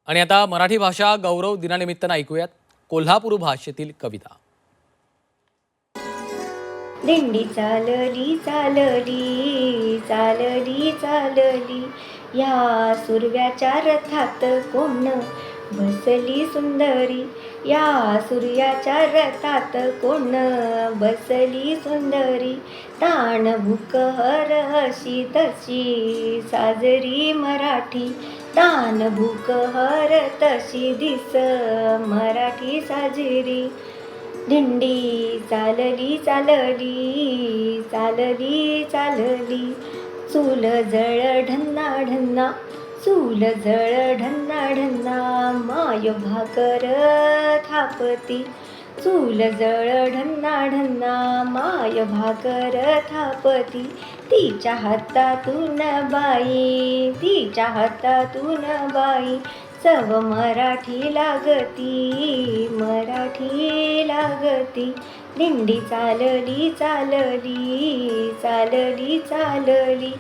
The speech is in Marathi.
आणि आता मराठी भाषा गौरव दिनानिमित्तानं ऐकूयात कोल्हापूर भाषेतील कविता. दिंडी चालली चालली चालली चालली, या सुरव्याच्या रथात कोण बसली सुंदरी, या सूर्याच्या रथात कोण बसली सुंदरी. ताण भूक हर अशी तशी साजरी मराठी, ताण भूक हर तशी दिस मराठी साजरी. दिंडी चालली चालली चालली चालली, चूल जळ ढन्ना ढन्ना, चूल जळ ढन्ना ढन्ना, माय भाकर थापती, चूल जळ ढन्ना ढन्ना, माय भाकर थापती. तिच्या हातातून बाई, तिच्या हातातून बाई, चव मराठी लागती, मराठी लागती. दिंडी चालली चालली चालली चालली.